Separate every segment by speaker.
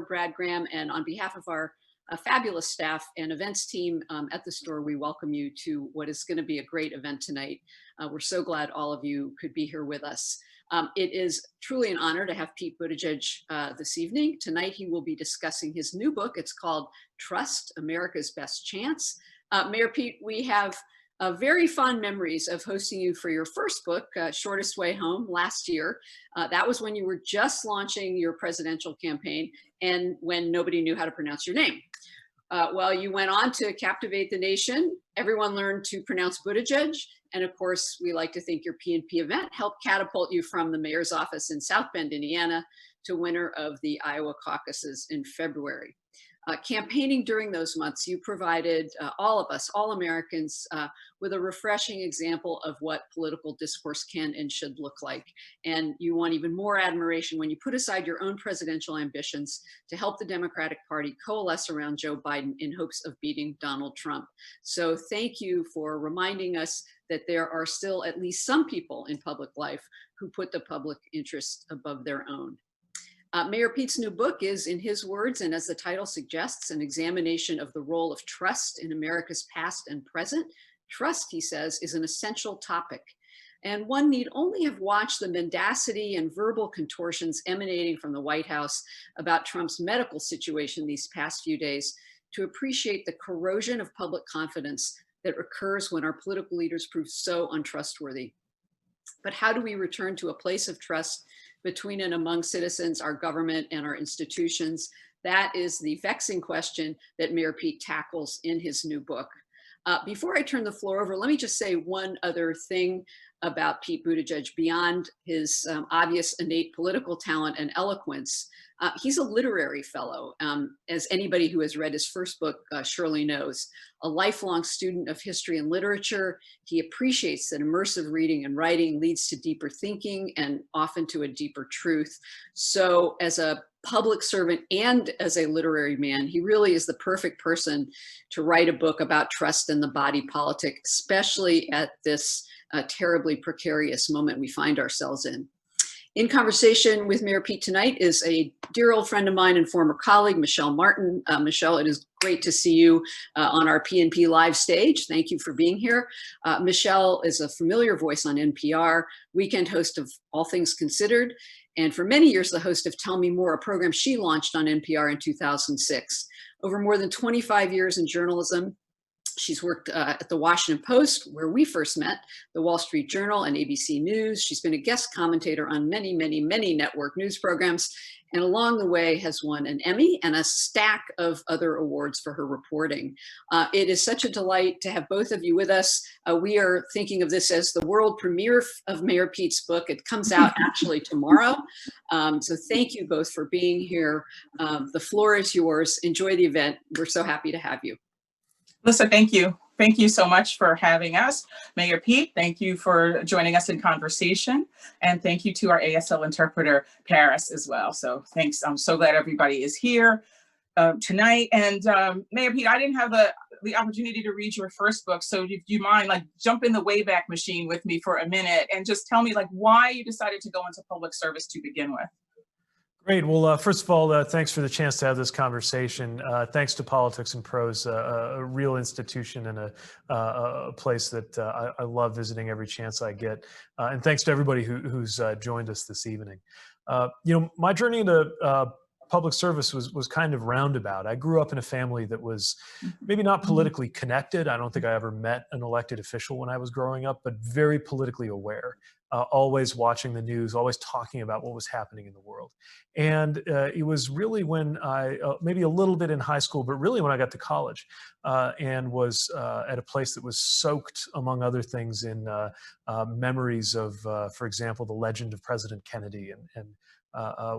Speaker 1: Brad Graham, and on behalf of our fabulous staff and events team at the store, we welcome you to what is going to be a great event tonight. We're so glad all of you could be here with us. It is truly an honor to have Pete Buttigieg this evening. Tonight, he will be discussing his new book. It's called Trust, America's Best Chance. Mayor Pete, we have very fond memories of hosting you for your first book, Shortest Way Home, last year. That was when you were just launching your presidential campaign and when nobody knew how to pronounce your name. Well, you went on to captivate the nation. Everyone learned to pronounce Buttigieg. And of course, we like to think your P&P event helped catapult you from the mayor's office in South Bend, Indiana, to winner of the Iowa caucuses in February. Campaigning during those months, you provided all of us, all Americans, with a refreshing example of what political discourse can and should look like. And you won even more admiration when you put aside your own presidential ambitions to help the Democratic Party coalesce around Joe Biden in hopes of beating Donald Trump. So thank you for reminding us that there are still at least some people in public life who put the public interest above their own. Mayor Pete's new book is, in his words, and as the title suggests, an examination of the role of trust in America's past and present. Trust, he says, is an essential topic. And one need only have watched the mendacity and verbal contortions emanating from the White House about Trump's medical situation these past few days to appreciate the corrosion of public confidence that occurs when our political leaders prove so untrustworthy. But how do we return to a place of trust between and among citizens, our government, and our institutions? That is the vexing question that Mayor Pete tackles in his new book. Before I turn the floor over, let me just say one other thing about Pete Buttigieg beyond his obvious innate political talent and eloquence. He's a literary fellow, as anybody who has read his first book surely knows. A lifelong student of history and literature, he appreciates that immersive reading and writing leads to deeper thinking and often to a deeper truth. So as a public servant and as a literary man, he really is the perfect person to write a book about trust in the body politic, especially at this terribly precarious moment we find ourselves in. In conversation with Mayor Pete tonight is a dear old friend of mine and former colleague, Michel Martin. Michel, it is great to see you on our P&P live stage. Thank you for being here. Michel is a familiar voice on NPR, weekend host of All Things Considered, and for many years, the host of Tell Me More, a program she launched on NPR in 2006. Over more than 25 years in journalism, she's worked at the Washington Post, where we first met, the Wall Street Journal, and ABC News. She's been a guest commentator on many, many, many network news programs, and along the way has won an Emmy and a stack of other awards for her reporting. It is such a delight to have both of you with us. We are thinking of this as the world premiere of Mayor Pete's book. It comes out actually tomorrow. So thank you both for being here. The floor is yours. Enjoy the event. We're so happy to have you.
Speaker 2: Lisa, thank you. Thank you so much for having us. Mayor Pete, thank you for joining us in conversation. And thank you to our ASL interpreter, Paris, as well. So thanks. I'm so glad everybody is here tonight. And Mayor Pete, I didn't have the opportunity to read your first book. So if you mind, like, jump in the Wayback Machine with me for a minute and just tell me, like, why you decided to go into public service to begin with.
Speaker 3: Great. Well, first of all, thanks for the chance to have this conversation. Thanks to Politics and Prose, a real institution and a place that I love visiting every chance I get. And thanks to everybody who's joined us this evening. You know, my journey into public service was kind of roundabout. I grew up in a family that was maybe not politically connected. I don't think I ever met an elected official when I was growing up, but very politically aware. Always watching the news, always talking about what was happening in the world. And it was really when I, maybe a little bit in high school, but really when I got to college and was at a place that was soaked, among other things, in memories of, for example, the legend of President Kennedy and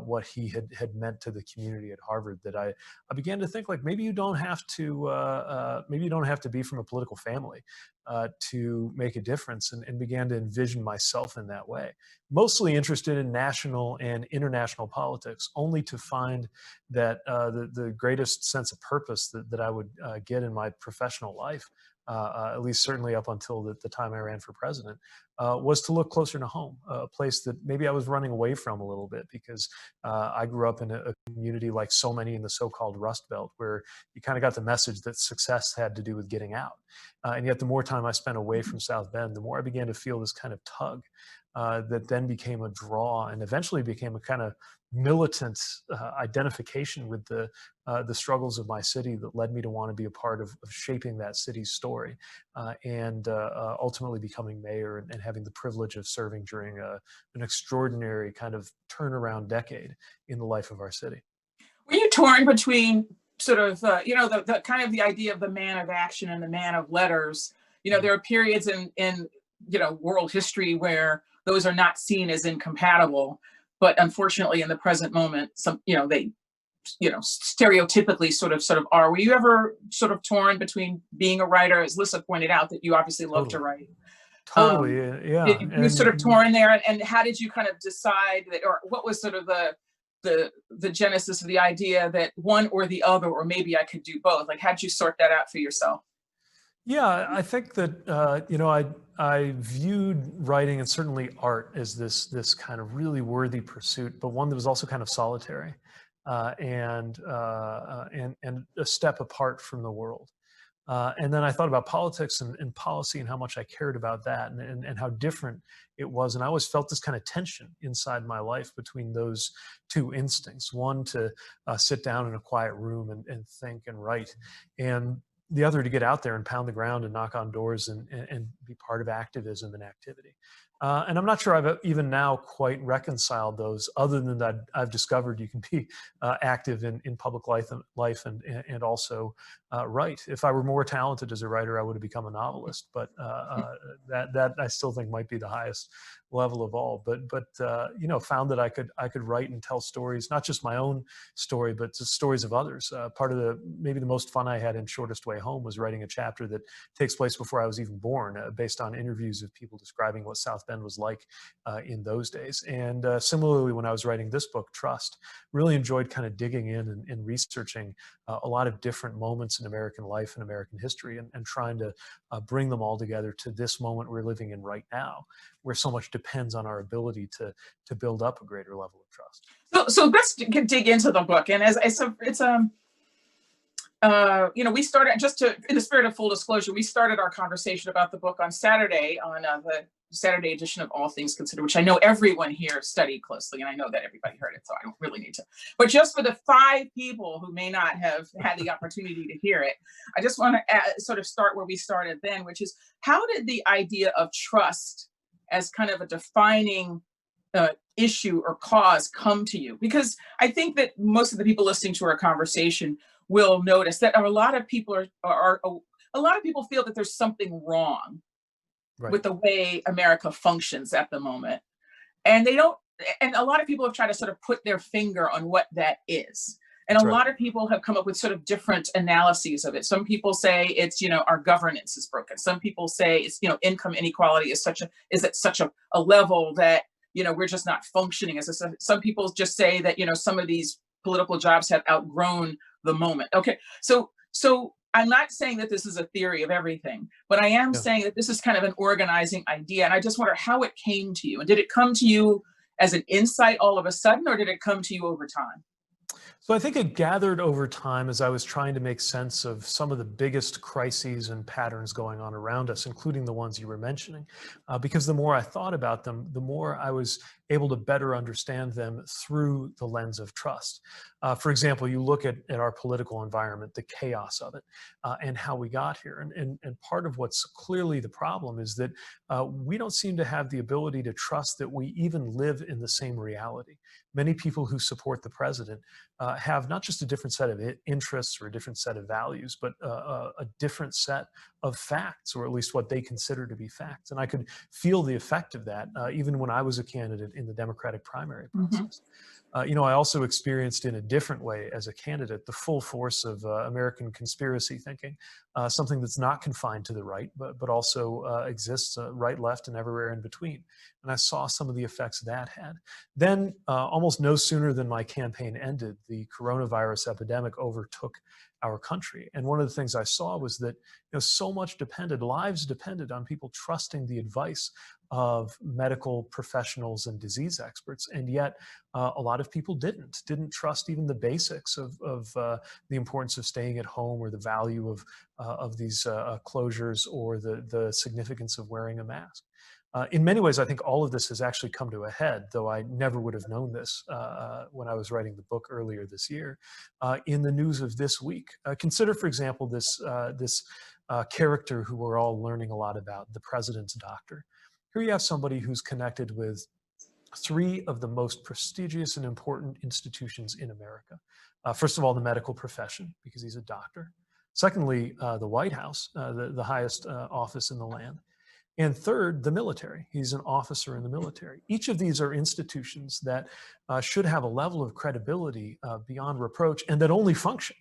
Speaker 3: what he had meant to the community at Harvard, that I began to think, like, maybe you don't have to be from a political family to make a difference, and began to envision myself in that way. Mostly interested in national and international politics, only to find that the greatest sense of purpose that I would get in my professional life at least certainly up until the time I ran for president, was to look closer to home, a place that maybe I was running away from a little bit because I grew up in a community like so many in the so-called Rust Belt, where you kind of got the message that success had to do with getting out. And yet the more time I spent away from South Bend, the more I began to feel this kind of tug that then became a draw and eventually became a kind of militant identification with the struggles of my city that led me to want to be a part of shaping that city's story and ultimately becoming mayor and having the privilege of serving during an extraordinary kind of turnaround decade in the life of our city.
Speaker 2: Were you torn between sort of, the kind of the idea of the man of action and the man of letters? There are periods in world history where those are not seen as incompatible, but unfortunately in the present moment, they stereotypically sort of are. Were you ever sort of torn between being a writer, as Lissa pointed out, that you obviously love to write?
Speaker 3: Totally, yeah.
Speaker 2: You sort of torn there, and how did you kind of decide that, or what was sort of the genesis of the idea that one or the other, or maybe I could do both? Like, how did you sort that out for yourself?
Speaker 3: Yeah, I think that I viewed writing and certainly art as this kind of really worthy pursuit, but one that was also kind of solitary and a step apart from the world. And then I thought about politics and policy and how much I cared about that and how different it was. And I always felt this kind of tension inside my life between those two instincts. One, to sit down in a quiet room and think and write, and the other to get out there and pound the ground and knock on doors and be part of activism and activity. And I'm not sure I've even now quite reconciled those, other than that I've discovered you can be active in public life and also write. If I were more talented as a writer, I would have become a novelist, but that I still think might be the highest level of all. But found that I could write and tell stories, not just my own story, but the stories of others. Part of maybe the most fun I had in Shortest Way Home was writing a chapter that takes place before I was even born, based on interviews of people describing what South Bend was like in those days. And similarly, when I was writing this book, Trust, really enjoyed kind of digging in and researching a lot of different moments in American life and American history, and trying to bring them all together to this moment we're living in right now, where so much depends on our ability to build up a greater level of trust.
Speaker 2: So let's dig into the book. And we started, in the spirit of full disclosure, we started our conversation about the book on Saturday, on the Saturday edition of All Things Considered, which I know everyone here studied closely, and I know that everybody heard it, so I don't really need to. But just for the 5 people who may not have had the opportunity to hear it, I just want to sort of start where we started then, which is, how did the idea of trust as kind of a defining issue or cause come to you? Because I think that most of the people listening to our conversation will notice that a lot of people a lot of people feel that there's something wrong with the way America functions at the moment. And a lot of people have tried to sort of put their finger on what that is. And a lot of people have come up with sort of different analyses of it. Some people say it's, our governance is broken. Some people say it's, income inequality is at such a level that, we're just not functioning as some people just say that, some of these political jobs have outgrown the moment. Okay. So I'm not saying that this is a theory of everything, but I am saying that this is kind of an organizing idea. And I just wonder how it came to you. And did it come to you as an insight all of a sudden, or did it come to you over time?
Speaker 3: So I think it gathered over time as I was trying to make sense of some of the biggest crises and patterns going on around us, including the ones you were mentioning. Because the more I thought about them, the more I was able to better understand them through the lens of trust. For example, you look at our political environment, the chaos of it, and how we got here. And part of what's clearly the problem is that we don't seem to have the ability to trust that we even live in the same reality. Many people who support the president have not just a different set of interests or a different set of values, but a different set of facts, or at least what they consider to be facts. And I could feel the effect of that even when I was a candidate in the Democratic primary process. I also experienced in a different way as a candidate the full force of American conspiracy thinking, something that's not confined to the right, but also exists right, left, and everywhere in between. and I saw some of the effects that had. Then, almost no sooner than my campaign ended, the coronavirus epidemic overtook our country. And one of the things I saw was that so much lives depended on people trusting the advice of medical professionals and disease experts. And yet a lot of people didn't trust even the basics of the importance of staying at home, or the value of these closures, or the significance of wearing a mask. In many ways, I think all of this has actually come to a head, though I never would have known this when I was writing the book earlier this year, in the news of this week. Consider, for example, this character who we're all learning a lot about, the president's doctor. Here you have somebody who's connected with three of the most prestigious and important institutions in America. First of all, the medical profession, because he's a doctor. Secondly, the White House, the highest office in the land. And third, the military. He's an officer in the military. Each of these are institutions that should have a level of credibility beyond reproach, and that only function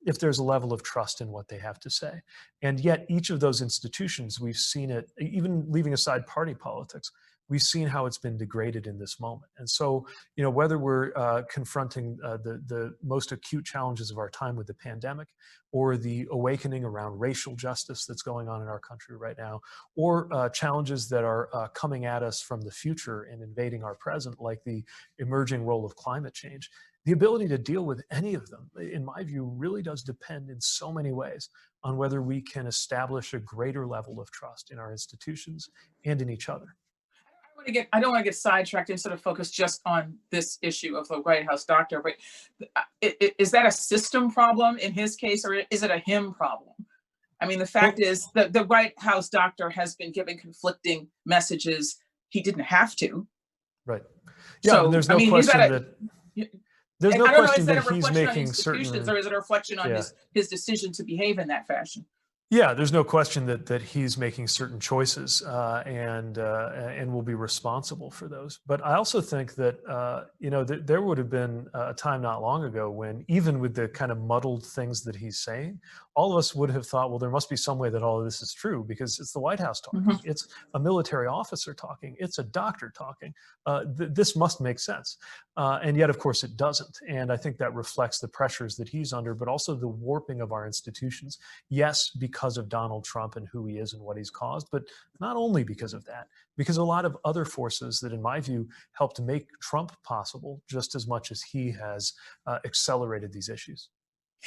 Speaker 3: if there's a level of trust in what they have to say. And yet each of those institutions, we've seen it, even leaving aside party politics, we've seen how it's been degraded in this moment. And so, whether we're confronting the most acute challenges of our time with the pandemic, or the awakening around racial justice that's going on in our country right now, or challenges that are coming at us from the future and invading our present, like the emerging role of climate change, the ability to deal with any of them, in my view, really does depend in so many ways on whether we can establish a greater level of trust in our institutions and in each other.
Speaker 2: I don't want to get sidetracked and sort of focus just on this issue of the White House doctor, but is that a system problem in his case, or is it a him problem? I mean, the fact is that the White House doctor has been giving conflicting messages. He didn't have to.
Speaker 3: Right. Yeah,
Speaker 2: So,
Speaker 3: and there's no question that there's no question that he's making certain,
Speaker 2: or is it a reflection on his decision to behave in that fashion?
Speaker 3: Yeah, there's no question that he's making certain choices and will be responsible for those. But I also think that there would have been a time not long ago when, even with the kind of muddled things that he's saying, all of us would have thought, well, there must be some way that all of this is true, because it's the White House talking,
Speaker 2: Mm-hmm.
Speaker 3: it's a military officer talking, it's a doctor talking. This must make sense. And yet, of course, it doesn't. And I think that reflects the pressures that he's under, but also the warping of our institutions. Yes, because of Donald Trump and who he is and what he's caused, but not only because of that, because a lot of other forces that, in my view, helped make Trump possible just as much as he has accelerated these issues.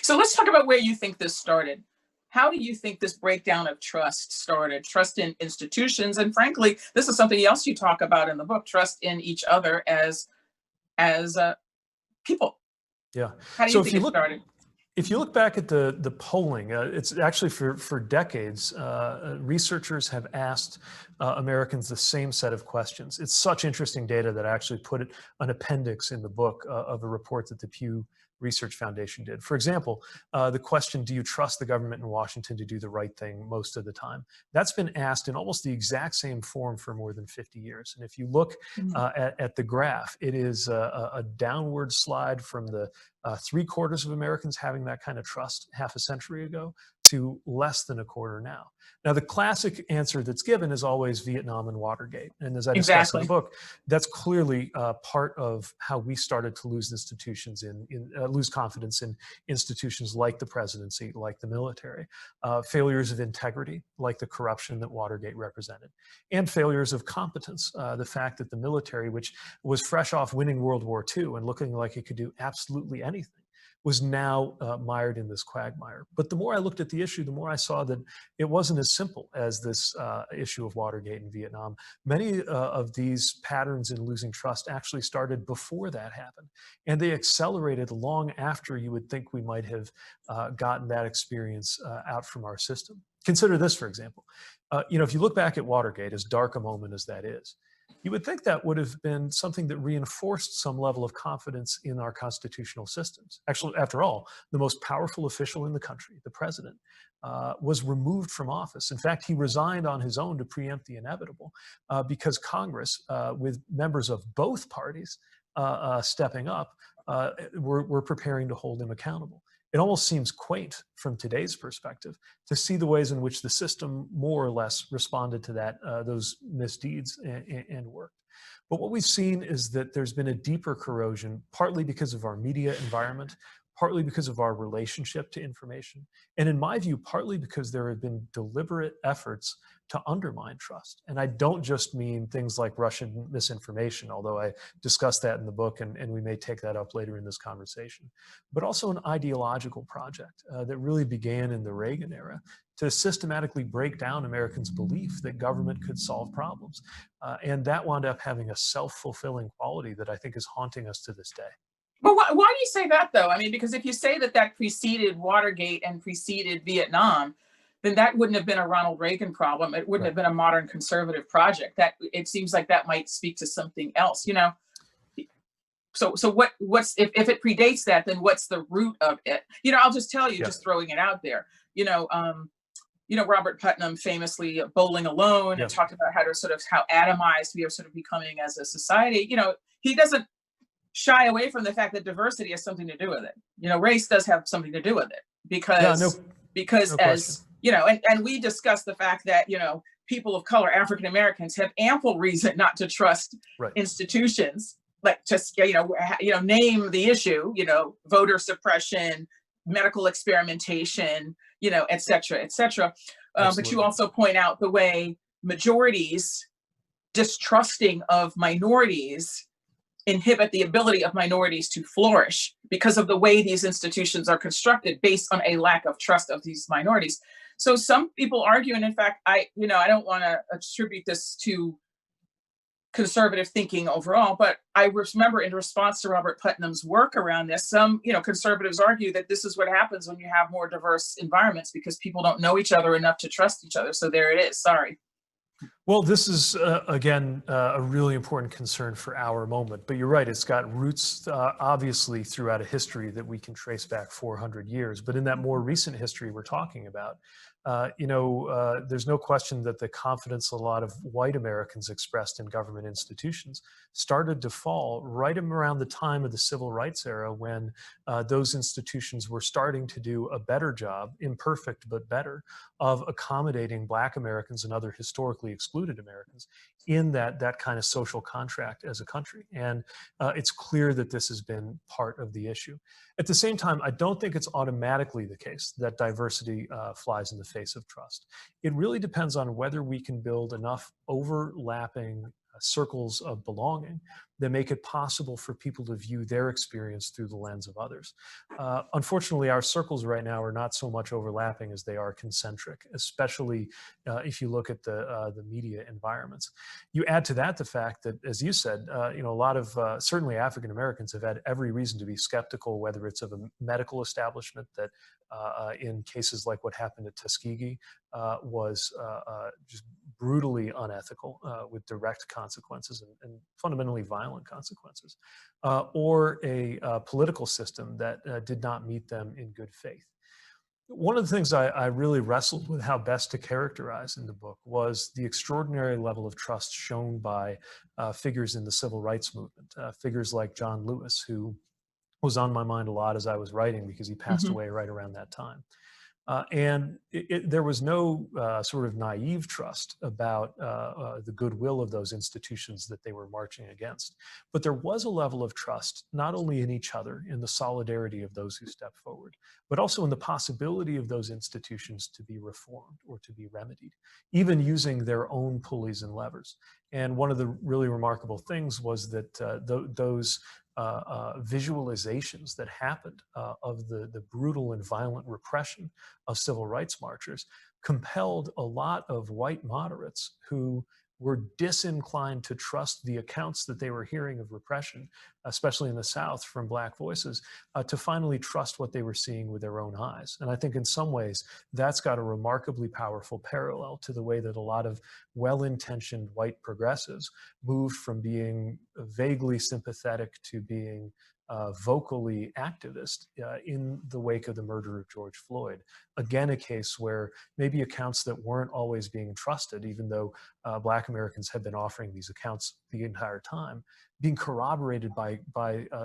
Speaker 2: So let's talk about where you think this started. How do you think this breakdown of trust started? Trust in institutions, and frankly, this is something else you talk about in the book: trust in each other as people.
Speaker 3: Yeah.
Speaker 2: How do you think it started?
Speaker 3: If you look back at the polling, it's actually for decades, researchers have asked Americans the same set of questions. It's such interesting data that I actually put an appendix in the book of a report that the Pew Research Foundation did. For example, the question, do you trust the government in Washington to do the right thing most of the time? That's been asked in almost the exact same form for more than 50 years. And if you look at the graph, it is a downward slide from the 3/4 of Americans having that kind of trust half a century ago to less than a quarter now. Now, the classic answer that's given is always Vietnam and Watergate. And as I discuss in the book, that's clearly part of how we started to lose institutions lose confidence in institutions like the presidency, like the military, failures of integrity, like the corruption that Watergate represented, and failures of competence. The fact that the military, which was fresh off winning World War II and looking like it could do absolutely anything, was now mired in this quagmire. But the more I looked at the issue, the more I saw that it wasn't as simple as this issue of Watergate and Vietnam. Many of these patterns in losing trust actually started before that happened, and they accelerated long after you would think we might have gotten that experience out from our system. Consider this, for example. If you look back at Watergate, as dark a moment as that is, you would think that would have been something that reinforced some level of confidence in our constitutional systems. Actually, after all, the most powerful official in the country, the president, was removed from office. In fact, he resigned on his own to preempt the inevitable because Congress, with members of both parties stepping up, were preparing to hold him accountable. it almost seems quaint from today's perspective to see the ways in which the system more or less responded to those misdeeds and worked. But what we've seen is that there's been a deeper corrosion, partly because of our media environment, partly because of our relationship to information, and in my view, partly because there have been deliberate efforts to undermine trust. And I don't just mean things like Russian misinformation, although I discuss that in the book, and we may take that up later in this conversation, but also an ideological project that really began in the Reagan era to systematically break down Americans' belief that government could solve problems. And that wound up having a self-fulfilling quality that I think is haunting us to this day.
Speaker 2: But why do you say that, though? I mean, because if you say that that preceded Watergate and preceded Vietnam, then that wouldn't have been a Ronald Reagan problem. It wouldn't
Speaker 3: Right.
Speaker 2: have been a modern conservative project. That it seems like that might speak to something else, you know. So what's if it predates that, then what's the root of it? You know, I'll just tell you,
Speaker 3: Yeah.
Speaker 2: just throwing it out there. Robert Putnam famously bowling alone
Speaker 3: Yeah.
Speaker 2: and talked about how atomized we are sort of becoming as a society. You know, he doesn't shy away from the fact that diversity has something to do with it. You know, race does have something to do with it
Speaker 3: Yeah,
Speaker 2: because
Speaker 3: no
Speaker 2: because
Speaker 3: question.
Speaker 2: as you know, and we discussed the fact that, you know, people of color, African Americans, have ample reason not to trust
Speaker 3: Right.
Speaker 2: institutions, like just name the issue, you know, voter suppression, medical experimentation, you know, et cetera, et cetera. But you
Speaker 3: Absolutely.
Speaker 2: also point out the way majorities distrusting of minorities inhibit the ability of minorities to flourish because of the way these institutions are constructed based on a lack of trust of these minorities. So some people argue, and in fact, I don't want to attribute this to conservative thinking overall, but I remember in response to Robert Putnam's work around this, some, you know, conservatives argue that this is what happens when you have more diverse environments because people don't know each other enough to trust each other. So there it is. Sorry.
Speaker 3: Well, this is, again, a really important concern for our moment. But you're right, it's got roots, obviously, throughout a history that we can trace back 400 years. But in that more recent history we're talking about, there's no question that the confidence a lot of white Americans expressed in government institutions started to fall right around the time of the civil rights era, when those institutions were starting to do a better job, imperfect but better, of accommodating Black Americans and other historically excluded Americans in that kind of social contract as a country. And it's clear that this has been part of the issue. At the same time, I don't think it's automatically the case that diversity flies in the face of trust. It really depends on whether we can build enough overlapping circles of belonging that make it possible for people to view their experience through the lens of others. Unfortunately, our circles right now are not so much overlapping as they are concentric, especially if you look at the media environments. You add to that the fact that, as you said, a lot of certainly African Americans have had every reason to be skeptical, whether it's of a medical establishment that in cases like what happened at Tuskegee was just brutally unethical with direct consequences and fundamentally violent consequences, or a political system that did not meet them in good faith. One of the things I really wrestled with how best to characterize in the book was the extraordinary level of trust shown by figures in the civil rights movement, figures like John Lewis, who was on my mind a lot as I was writing because he passed away right around that time. And there was no sort of naive trust about the goodwill of those institutions that they were marching against. But there was a level of trust, not only in each other, in the solidarity of those who stepped forward, but also in the possibility of those institutions to be reformed or to be remedied, even using their own pulleys and levers. And one of the really remarkable things was that those visualizations that happened of the brutal and violent repression of civil rights marchers compelled a lot of white moderates who were disinclined to trust the accounts that they were hearing of repression, especially in the South from Black voices, to finally trust what they were seeing with their own eyes. And I think in some ways, that's got a remarkably powerful parallel to the way that a lot of well-intentioned white progressives moved from being vaguely sympathetic to being vocally activist in the wake of the murder of George Floyd. Again, a case where maybe accounts that weren't always being trusted, even though Black Americans had been offering these accounts the entire time, being corroborated by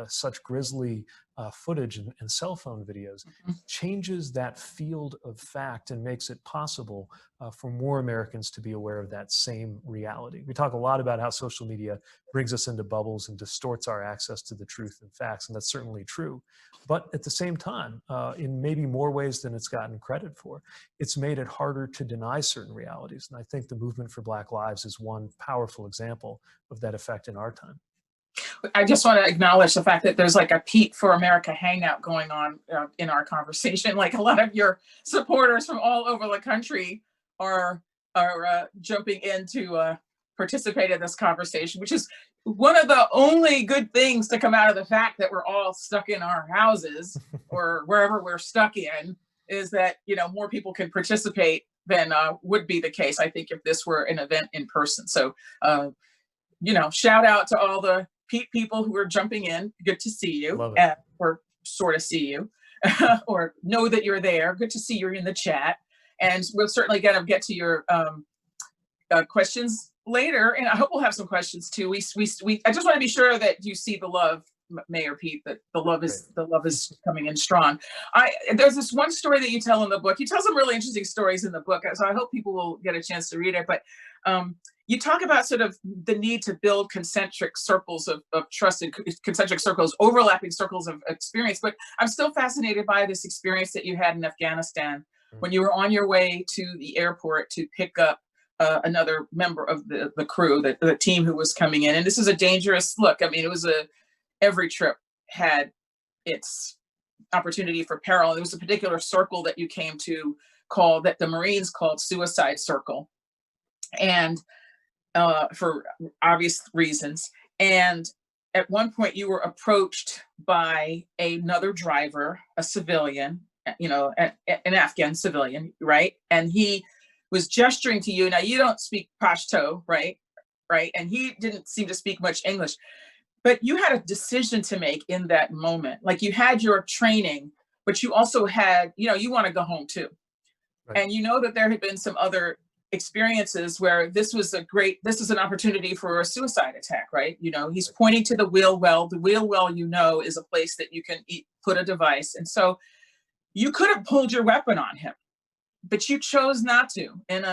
Speaker 3: such grisly footage and cell phone videos, changes that field of fact and makes it possible for more Americans to be aware of that same reality. We talk a lot about how social media brings us into bubbles and distorts our access to the truth and facts, and that's certainly true. But at the same time, in maybe more ways than it's gotten credit for, it's made it harder to deny certain realities. And I think the movement for Black Lives is one powerful example of that effect in our time.
Speaker 2: I just want to acknowledge the fact that there's like a Pete for America hangout going on in our conversation. Like a lot of your supporters from all over the country are jumping in to participate in this conversation, which is one of the only good things to come out of the fact that we're all stuck in our houses or wherever we're stuck in, is that, you know, more people can participate than would be the case, I think, if this were an event in person. So, you know, shout out to all the Pete people who are jumping in. Good to see you, or sort of see you, or know that you're there. Good to see you're in the chat. And we'll certainly get to your questions later. And I hope we'll have some questions too. I just want to be sure that you see the love, Mayor Pete, that the love is coming in strong. There's this one story that you tell in the book. You tell some really interesting stories in the book, so I hope people will get a chance to read it. But you talk about sort of the need to build concentric circles of trust and concentric circles, overlapping circles of experience. But I'm still fascinated by this experience that you had in Afghanistan when you were on your way to the airport to pick up another member of the crew, the team who was coming in. And this is a dangerous look. I mean, it was every trip had its opportunity for peril. And there was a particular circle that you came to that the Marines called Suicide Circle. And for obvious reasons. And at one point you were approached by another driver, a civilian, you know, an Afghan civilian, right? And he was gesturing to you. Now you don't speak Pashto, right? And he didn't seem to speak much English, but you had a decision to make in that moment. Like you had your training, but you also had, you know, you want to go home too. Right. And you know that there had been some other experiences where this is an opportunity for a suicide attack, right? You know, he's pointing to the wheel well. The wheel well, you know, is a place that you can put a device. And so you could have pulled your weapon on him, but you chose not to. And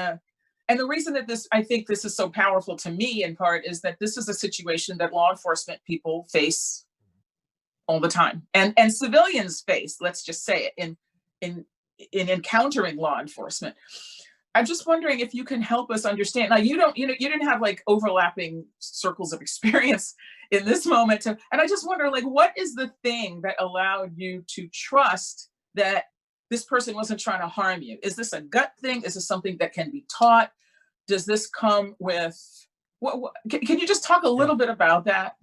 Speaker 2: the reason that I think this is so powerful to me in part is that this is a situation that law enforcement people face all the time. And civilians face, let's just say it, in encountering law enforcement. I'm just wondering if you can help us understand. Now, you didn't have like overlapping circles of experience in this moment. And I just wonder, like, what is the thing that allowed you to trust that this person wasn't trying to harm you? Is this a gut thing? Is this something that can be taught? Does this come with, can you just talk a little bit about that?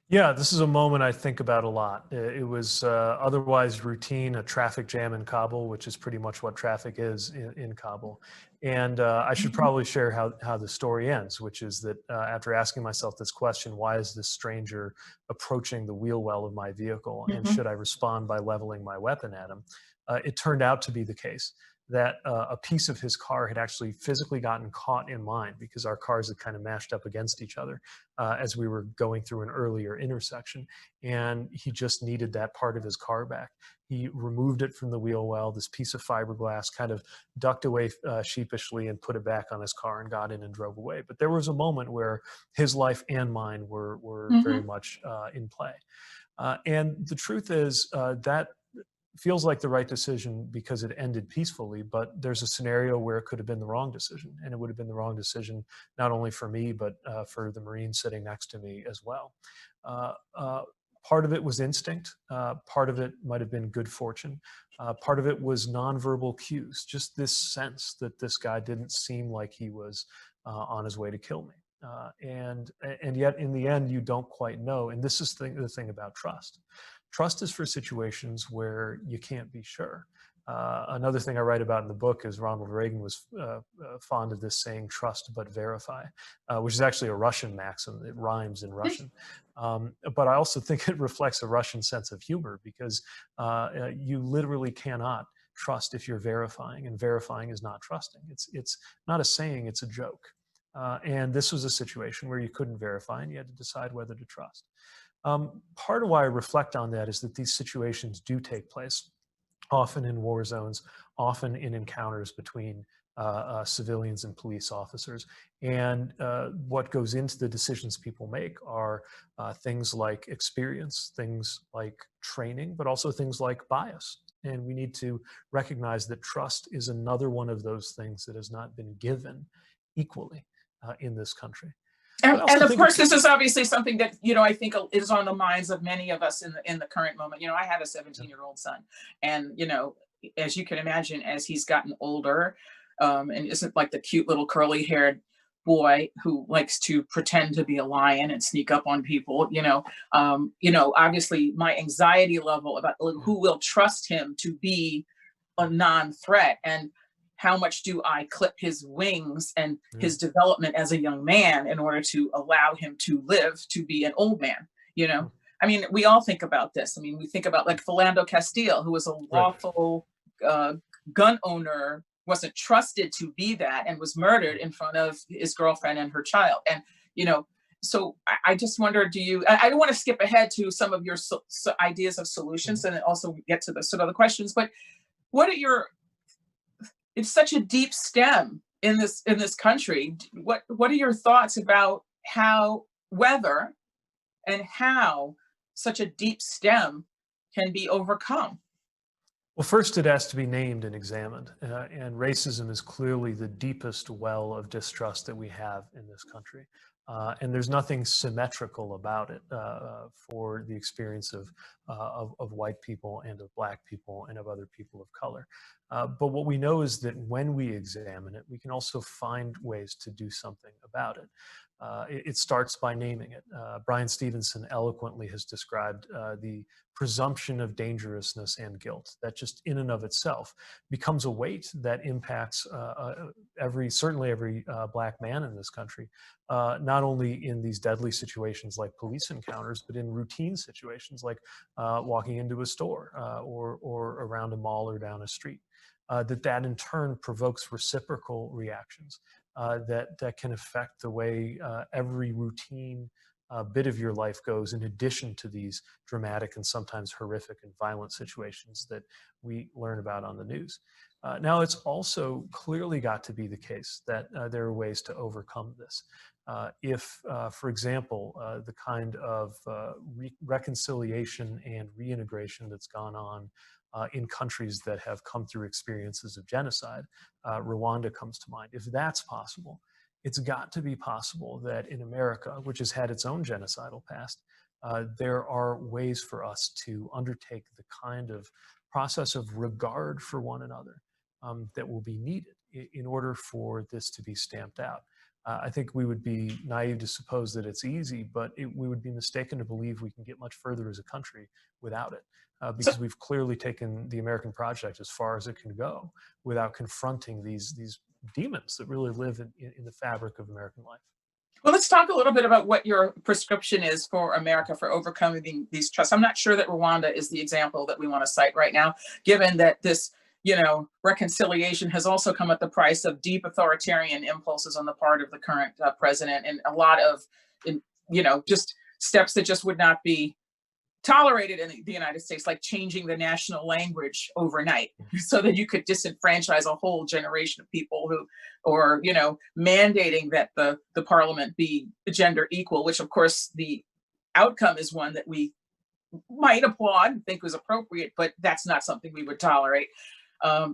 Speaker 3: Yeah, this is a moment I think about a lot. It was otherwise routine, a traffic jam in Kabul, which is pretty much what traffic is in Kabul. And I should probably share how the story ends, which is that after asking myself this question, why is this stranger approaching the wheel well of my vehicle? And should I respond by leveling my weapon at him? It turned out to be the case that a piece of his car had actually physically gotten caught in mine because our cars had kind of mashed up against each other as we were going through an earlier intersection. And he just needed that part of his car back. He removed it from the wheel well, this piece of fiberglass, kind of ducked away sheepishly and put it back on his car and got in and drove away. But there was a moment where his life and mine were very much in play. And the truth is that feels like the right decision because it ended peacefully, but there's a scenario where it could have been the wrong decision, and it would have been the wrong decision not only for me, but for the Marine sitting next to me as well. Part of it was instinct. Part of it might have been good fortune. Part of it was nonverbal cues, just this sense that this guy didn't seem like he was on his way to kill me. And yet in the end, you don't quite know. And this is the thing about trust. Trust is for situations where you can't be sure. Another thing I write about in the book is Ronald Reagan was fond of this saying, trust but verify, which is actually a Russian maxim. It rhymes in Russian. But I also think it reflects a Russian sense of humor because you literally cannot trust if you're verifying, and verifying is not trusting. It's not a saying, it's a joke. And this was a situation where you couldn't verify and you had to decide whether to trust. Part of why I reflect on that is that these situations do take place, often in war zones, often in encounters between civilians and police officers. And what goes into the decisions people make are things like experience, things like training, but also things like bias. And we need to recognize that trust is another one of those things that has not been given equally in this country.
Speaker 2: And of course, this is obviously something that, I think is on the minds of many of us in the current moment. I have a 17-year-old son, and, as you can imagine, as he's gotten older, and isn't like the cute little curly haired boy who likes to pretend to be a lion and sneak up on people, obviously my anxiety level about who will trust him to be a non-threat, and how much do I clip his wings and his development as a young man in order to allow him to live to be an old man, I mean, we all think about this. I mean, we think about like Philando Castile, who was a lawful gun owner, wasn't trusted to be that, and was murdered in front of his girlfriend and her child. And, so I just wonder, I don't want to skip ahead to some of your ideas of solutions and then also get to the sort of the questions, but what are it's such a deep stem in this country. What are your thoughts about whether and how such a deep stem can be overcome?
Speaker 3: Well, first it has to be named and examined, and racism is clearly the deepest well of distrust that we have in this country. And there's nothing symmetrical about it for the experience of white people and of Black people and of other people of color. But what we know is that when we examine it, we can also find ways to do something about it. It starts by naming it. Brian Stevenson eloquently has described the presumption of dangerousness and guilt that just in and of itself becomes a weight that impacts certainly every Black man in this country, not only in these deadly situations like police encounters, but in routine situations like walking into a store or around a mall or down a street. That in turn provokes reciprocal reactions that can affect the way every routine bit of your life goes, in addition to these dramatic and sometimes horrific and violent situations that we learn about on the news. Now, it's also clearly got to be the case that there are ways to overcome this. If, for example, the kind of reconciliation and reintegration that's gone on in countries that have come through experiences of genocide, Rwanda comes to mind. If that's possible, it's got to be possible that in America, which has had its own genocidal past, there are ways for us to undertake the kind of process of regard for one another that will be needed in order for this to be stamped out. I think we would be naive to suppose that it's easy, but we would be mistaken to believe we can get much further as a country without it, because we've clearly taken the American project as far as it can go without confronting these demons that really live in the fabric of American life.
Speaker 2: Well, let's talk a little bit about what your prescription is for America for overcoming these trusts. I'm not sure that Rwanda is the example that we want to cite right now, given that this reconciliation has also come at the price of deep authoritarian impulses on the part of the current president, and a lot of, just steps that just would not be tolerated in the United States, like changing the national language overnight so that you could disenfranchise a whole generation of people or mandating that the parliament be gender equal, which of course the outcome is one that we might applaud and think was appropriate, but that's not something we would tolerate.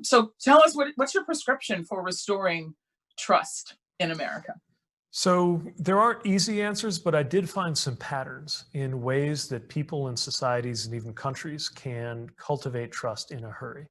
Speaker 2: So tell us, what's your prescription for restoring trust in America?
Speaker 3: So there aren't easy answers, but I did find some patterns in ways that people and societies and even countries can cultivate trust in a hurry.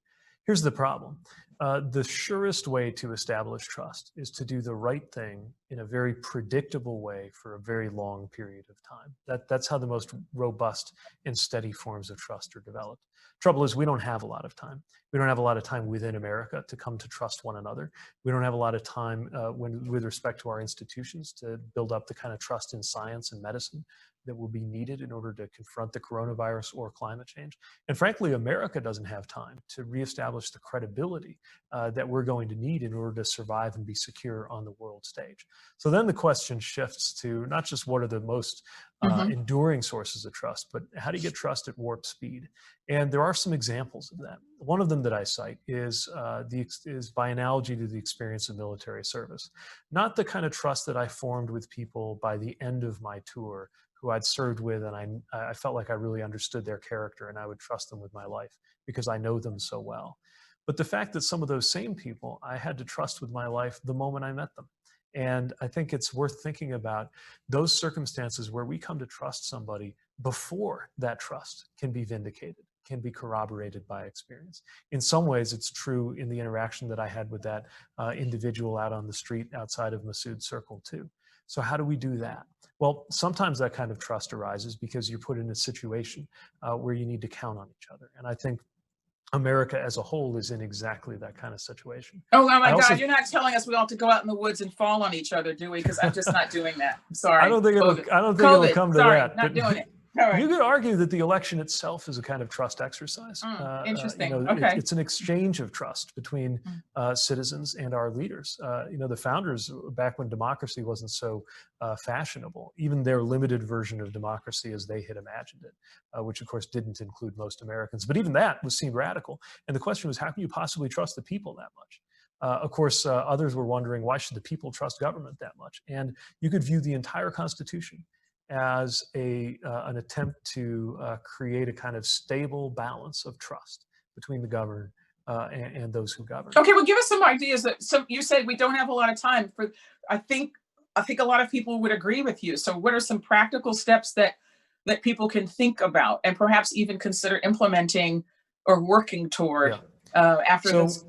Speaker 3: Here's the problem. The surest way to establish trust is to do the right thing in a very predictable way for a very long period of time. That's how the most robust and steady forms of trust are developed. Trouble is, we don't have a lot of time. We don't have a lot of time within America to come to trust one another. We don't have a lot of time with respect to our institutions to build up the kind of trust in science and medicine that will be needed in order to confront the coronavirus or climate change. And frankly, America doesn't have time to reestablish the credibility that we're going to need in order to survive and be secure on the world stage. So then the question shifts to not just what are the most enduring sources of trust, but how do you get trust at warp speed? And there are some examples of that. One of them that I cite is by analogy to the experience of military service. Not the kind of trust that I formed with people by the end of my tour who I'd served with, and I felt like I really understood their character and I would trust them with my life because I know them so well. But the fact that some of those same people I had to trust with my life the moment I met them. And I think it's worth thinking about those circumstances where we come to trust somebody before that trust can be vindicated, can be corroborated by experience. In some ways, it's true in the interaction that I had with that individual out on the street outside of Masood Circle too. So how do we do that? Well, sometimes that kind of trust arises because you're put in a situation where you need to count on each other. And I think America as a whole is in exactly that kind of situation.
Speaker 2: Oh my God, you're not telling us we all have to go out in the woods and fall on each other, do we? Because I'm just not doing that. I'm sorry.
Speaker 3: I don't think it'll come to that.
Speaker 2: Not doing it. All right.
Speaker 3: You could argue that the election itself is a kind of trust exercise.
Speaker 2: Interesting.
Speaker 3: Okay. It's an exchange of trust between citizens and our leaders. The founders, back when democracy wasn't so fashionable, even their limited version of democracy as they had imagined it, which of course didn't include most Americans, but even that seemed radical. And the question was, how can you possibly trust the people that much? Of course, others were wondering, why should the people trust government that much? And you could view the entire Constitution as an attempt to create a kind of stable balance of trust between the governed and those who govern.
Speaker 2: Okay, well, give us some ideas. You said we don't have a lot of time for. I think a lot of people would agree with you. So, what are some practical steps that people can think about and perhaps even consider implementing or working toward after this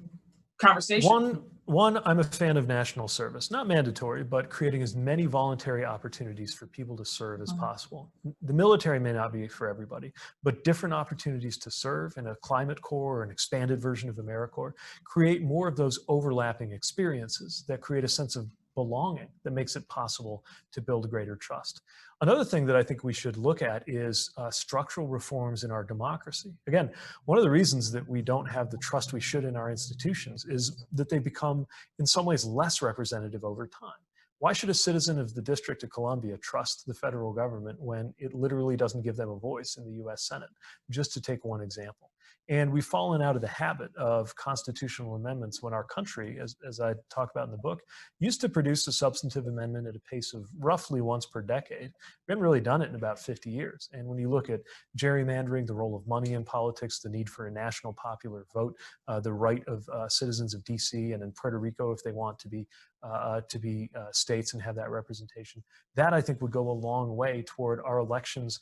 Speaker 2: conversation?
Speaker 3: One, I'm a fan of national service, not mandatory, but creating as many voluntary opportunities for people to serve as possible. The military may not be for everybody, but different opportunities to serve in a climate corps or an expanded version of AmeriCorps create more of those overlapping experiences that create a sense of belonging that makes it possible to build greater trust. Another thing that I think we should look at is structural reforms in our democracy. Again, one of the reasons that we don't have the trust we should in our institutions is that they become, in some ways, less representative over time. Why should a citizen of the District of Columbia trust the federal government when it literally doesn't give them a voice in the US Senate? Just to take one example. And we've fallen out of the habit of constitutional amendments when our country, as I talk about in the book, used to produce a substantive amendment at a pace of roughly once per decade. We haven't really done it in about 50 years. And when you look at gerrymandering, the role of money in politics, the need for a national popular vote, the right of citizens of DC and in Puerto Rico, if they want to be states and have that representation, that I think would go a long way toward our elections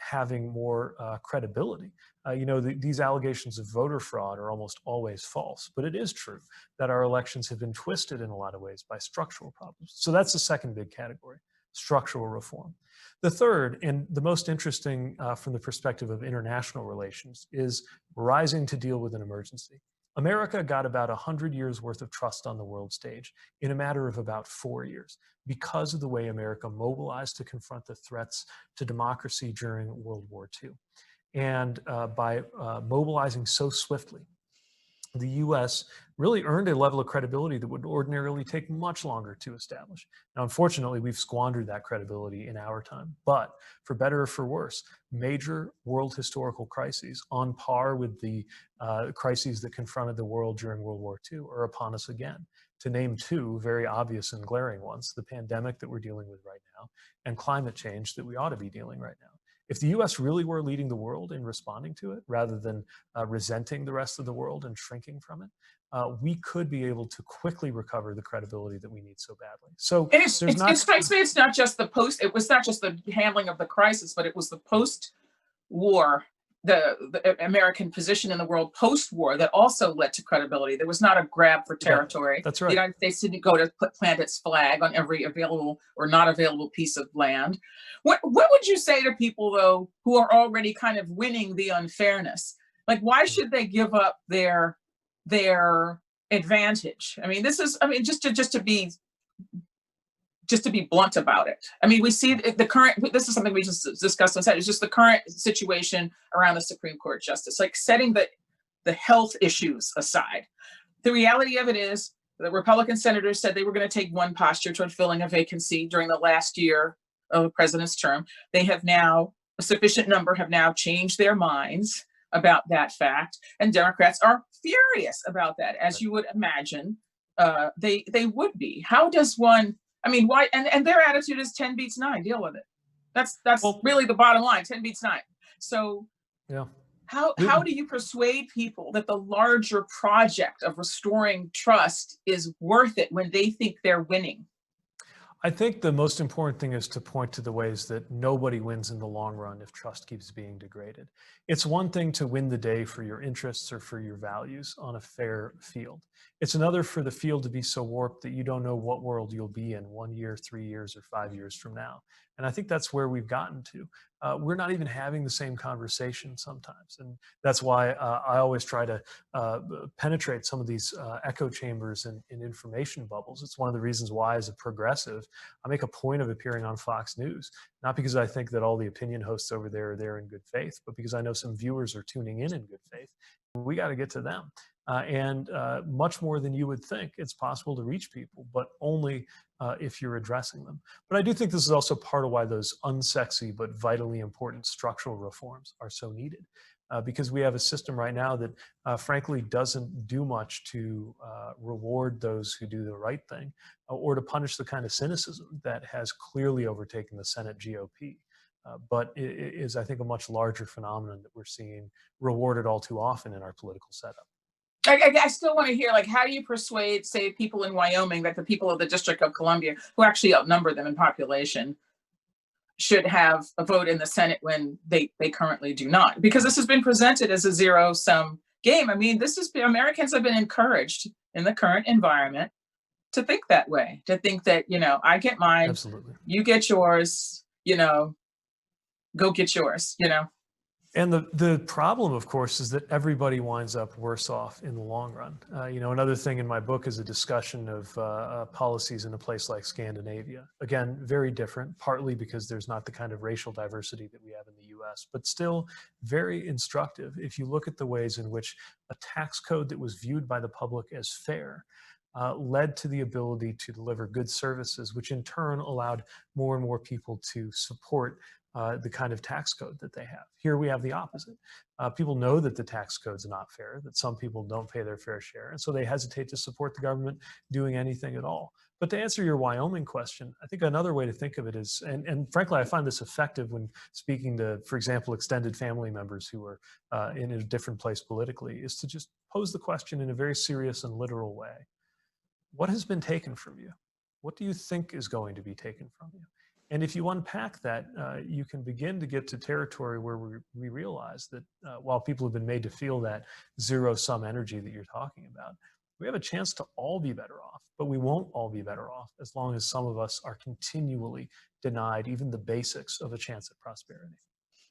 Speaker 3: having more credibility. These allegations of voter fraud are almost always false, but it is true that our elections have been twisted in a lot of ways by structural problems. So that's the second big category, structural reform. The third, and the most interesting from the perspective of international relations, is rising to deal with an emergency. America got about 100 years worth of trust on the world stage in a matter of about 4 years because of the way America mobilized to confront the threats to democracy during World War II. And by mobilizing so swiftly, the US really earned a level of credibility that would ordinarily take much longer to establish. Now, unfortunately, we've squandered that credibility in our time, but for better or for worse, major world historical crises on par with the crises that confronted the world during World War II are upon us again. To name two very obvious and glaring ones, the pandemic that we're dealing with right now and climate change that we ought to be dealing right now. If the US really were leading the world in responding to it, rather than resenting the rest of the world and shrinking from it, we could be able to quickly recover the credibility that we need so badly. So
Speaker 2: it strikes me it's not just it was not just the handling of the crisis, but it was the post-war, the American position in the world post-war that also led to credibility. There was not a grab for territory.
Speaker 3: Yeah, that's right.
Speaker 2: The United States didn't go to plant its flag on every available or not available piece of land. What would you say to people, though, who are already kind of winning the unfairness? Like, why should they give up their advantage? I mean, just to be blunt about it. I mean, we see the current, this is something we just discussed on set, it's just the current situation around the Supreme Court justice, like setting the health issues aside. The reality of it is the Republican senators said they were going to take one posture toward filling a vacancy during the last year of the president's term. They have now, a sufficient number have now changed their minds about that fact. And Democrats are furious about that, as you would imagine they would be. How does one, I mean, why, and their attitude is 10 beats 9, deal with it. That's
Speaker 3: Well,
Speaker 2: really the bottom line, 10 beats 9. So
Speaker 3: yeah.
Speaker 2: how do you persuade people that the larger project of restoring trust is worth it when they think they're winning?
Speaker 3: I think the most important thing is to point to the ways that nobody wins in the long run if trust keeps being degraded. It's one thing to win the day for your interests or for your values on a fair field. It's another for the field to be so warped that you don't know what world you'll be in 1 year, 3 years, or 5 years from now. And I think that's where we've gotten to. We're not even having the same conversation sometimes. And that's why I always try to penetrate some of these echo chambers and information bubbles. It's one of the reasons why, as a progressive, I make a point of appearing on Fox News, not because I think that all the opinion hosts over there are there in good faith, but because I know some viewers are tuning in good faith. We got to get to them. And much more than you would think, it's possible to reach people, but only if you're addressing them. But I do think this is also part of why those unsexy but vitally important structural reforms are so needed. Because we have a system right now that frankly doesn't do much to reward those who do the right thing or to punish the kind of cynicism that has clearly overtaken the Senate GOP. But it is, I think, a much larger phenomenon that we're seeing rewarded all too often in our political setup.
Speaker 2: I still want to hear, like, how do you persuade, say, people in Wyoming that the people of the District of Columbia, who actually outnumber them in population, should have a vote in the Senate when they currently do not? Because this has been presented as a zero-sum game. I mean, Americans have been encouraged in the current environment to think that way, to think that, I get mine,
Speaker 3: Absolutely.
Speaker 2: You get yours, go get yours,
Speaker 3: And the problem, of course, is that everybody winds up worse off in the long run. Another thing in my book is a discussion of policies in a place like Scandinavia. Again, very different, partly because there's not the kind of racial diversity that we have in the US, but still very instructive if you look at the ways in which a tax code that was viewed by the public as fair led to the ability to deliver good services, which in turn allowed more and more people to support the kind of tax code that they have. Here we have the opposite. People know that the tax code's not fair, that some people don't pay their fair share, and so they hesitate to support the government doing anything at all. But to answer your Wyoming question, I think another way to think of it is, and frankly, I find this effective when speaking to, for example, extended family members who are in a different place politically, is to just pose the question in a very serious and literal way. What has been taken from you? What do you think is going to be taken from you? And if you unpack that, you can begin to get to territory where we realize that while people have been made to feel that zero-sum energy that you're talking about, we have a chance to all be better off, but we won't all be better off as long as some of us are continually denied even the basics of a chance at prosperity.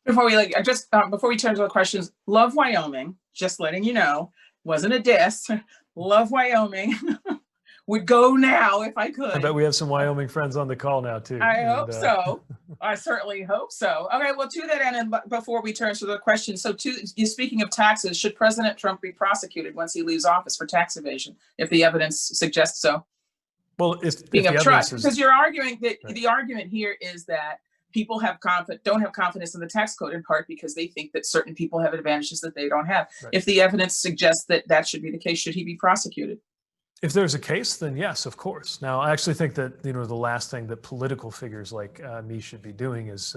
Speaker 2: Before we turn to the questions, love Wyoming, just letting you know, wasn't a diss. Love Wyoming. Would go now if I could.
Speaker 3: I bet we have some Wyoming friends on the call now too.
Speaker 2: I hope so. I certainly hope so. Okay, well, to that end, and before we turn to the question, so speaking of taxes, should President Trump be prosecuted once he leaves office for tax evasion, if the evidence suggests so?
Speaker 3: Well,
Speaker 2: speaking of trust, because you're arguing that
Speaker 3: right.
Speaker 2: The argument here is that people don't have confidence in the tax code, in part because they think that certain people have advantages that they don't have. Right. If the evidence suggests that that should be the case, should he be prosecuted?
Speaker 3: If there's a case, then yes, of course. Now, I actually think that the last thing that political figures like me should be doing is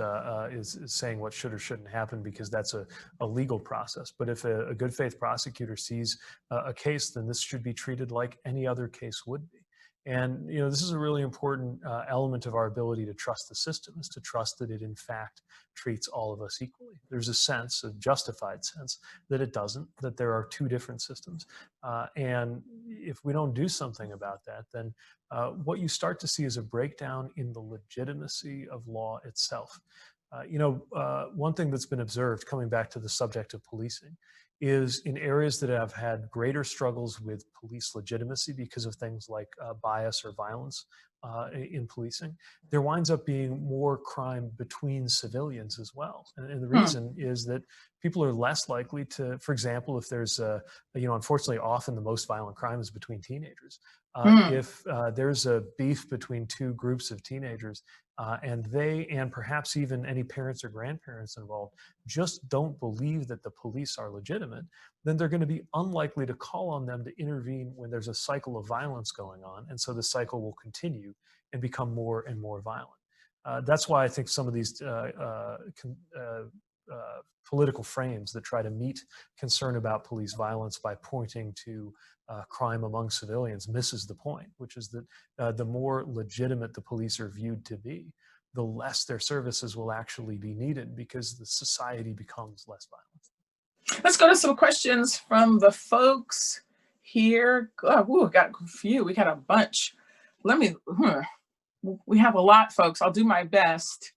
Speaker 3: saying what should or shouldn't happen, because that's a legal process. But if a good faith prosecutor sees a case, then this should be treated like any other case would be. And this is a really important element of our ability to trust the system, is to trust that it in fact treats all of us equally. There's a sense, a justified sense, that it doesn't, that there are two different systems. And if we don't do something about that, then what you start to see is a breakdown in the legitimacy of law itself. One thing that's been observed, coming back to the subject of policing, is in areas that have had greater struggles with police legitimacy because of things like bias or violence, in policing, there winds up being more crime between civilians as well. And the
Speaker 2: Hmm.
Speaker 3: reason is that people are less likely to, for example, if there's unfortunately often the most violent crime is between teenagers. If there's a beef between two groups of teenagers, and they, and perhaps even any parents or grandparents involved, just don't believe that the police are legitimate, then they're going to be unlikely to call on them to intervene when there's a cycle of violence going on. And so the cycle will continue and become more and more violent. That's why I think some of these political frames that try to meet concern about police violence by pointing to crime among civilians misses the point, which is that the more legitimate the police are viewed to be, the less their services will actually be needed because the society becomes less violent.
Speaker 2: Let's go to some questions from the folks here. Oh, got a few. We got a bunch. We have a lot, folks. I'll do my best.